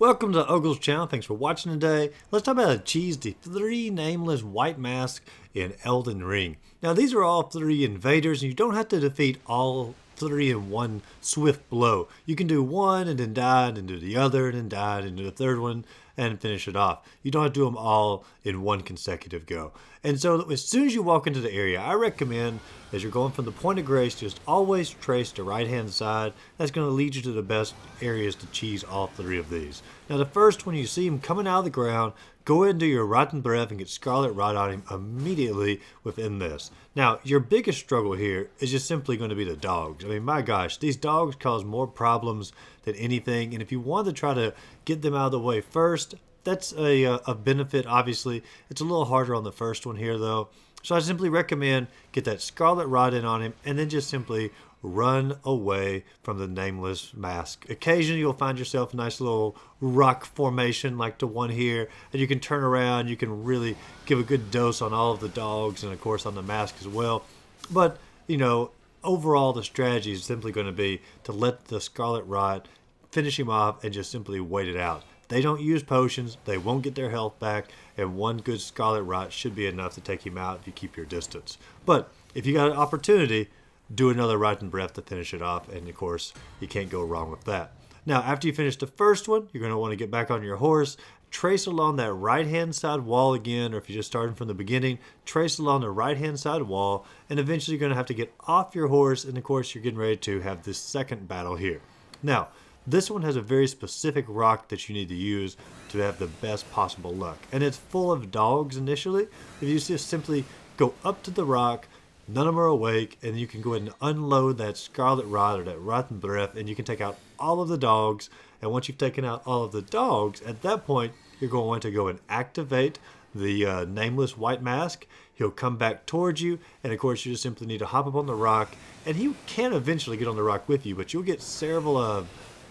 Welcome to Ogle's channel. Thanks for watching today. Let's talk about how to cheese the 3 Nameless White Masks in Elden Ring. Now these are all 3 invaders and you don't have to defeat all 3 in one swift blow. You can do one and then die and then do the other and then die and do the third one and finish it off. You don't have to do them all in one consecutive go. And so as soon as you walk into the area, I recommend as you're going from the point of grace, just always trace the right hand side. That's going to lead you to the best areas to cheese all 3 of these. Now the first one, you see him coming out of the ground, go ahead and do your rotten breath and get scarlet rot on him immediately within this. Now your biggest struggle here is just simply going to be the dogs. I mean, my gosh, these dogs cause more problems than anything, and if you want to try to get them out of the way first, that's a benefit. Obviously it's a little harder on the first one here though, so I simply recommend get that scarlet rot in on him and then just simply run away from the Nameless Mask. Occasionally you'll find yourself a nice little rock formation like the one here, and you can turn around, you can really give a good dose on all of the dogs and of course on the mask as well. But you know, overall the strategy is simply going to be to let the scarlet rot finish him off and just simply wait it out. They don't use potions, they won't get their health back, and one good scarlet rot should be enough to take him out if you keep your distance. But if you got an opportunity, do another rotten breath to finish it off, and of course you can't go wrong with that. Now after you finish the first one, you're going to want to get back on your horse, trace along that right hand side wall again, or if you're just starting from the beginning, trace along the right hand side wall, and eventually you're going to have to get off your horse, and of course you're getting ready to have this second battle here. Now this one has a very specific rock that you need to use to have the best possible luck, and it's full of dogs initially. If you just simply go up to the rock, none of them are awake, and you can go ahead and unload that scarlet rot or that rotten breath, and you can take out all of the dogs. And once you've taken out all of the dogs, at that point you're going to go and activate the Nameless White Mask. He'll come back towards you, and of course you just simply need to hop up on the rock, and he can eventually get on the rock with you, but you'll get several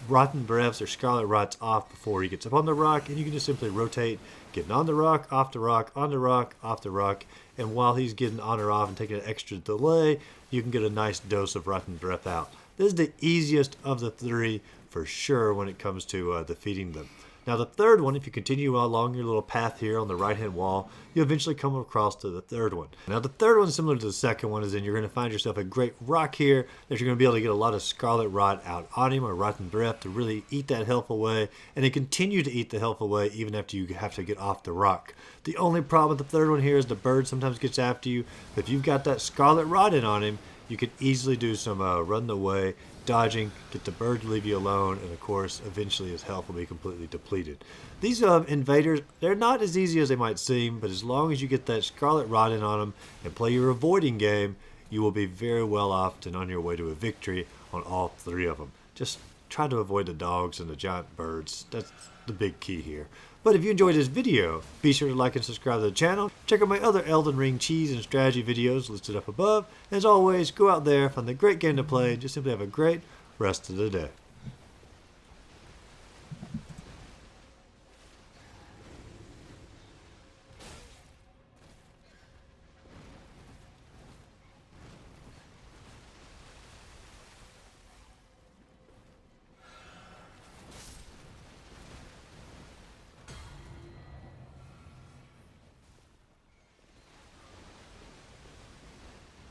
rotten breaths or scarlet rots off before he gets up on the rock, and you can just simply rotate, getting on the rock, off the rock, on the rock, off the rock, and while he's getting on or off and taking an extra delay, you can get a nice dose of rotten breath out. This is the easiest of the 3 for sure when it comes to defeating them. Now the third one, if you continue along your little path here on the right hand wall, you eventually come across to the third one. Now the third one, similar to the second one, is in you're going to find yourself a great rock here that you're going to be able to get a lot of scarlet rot out on him, or rotten breath, to really eat that health away, and then continue to eat the health away even after you have to get off the rock. The only problem with the third one here is the bird sometimes gets after you. If you've got that scarlet rot in on him, you can easily do some running away, dodging, get the bird to leave you alone, and of course eventually his health will be completely depleted. These invaders, they're not as easy as they might seem, but as long as you get that scarlet rot in on them and play your avoiding game, you will be very well off and on your way to a victory on all 3 of them. Just try to avoid the dogs and the giant birds. That's the big key here. But if you enjoyed this video, be sure to like and subscribe to the channel. Check out my other Elden Ring cheese and strategy videos listed up above. And as always, go out there, find a great game to play, and just simply have a great rest of the day.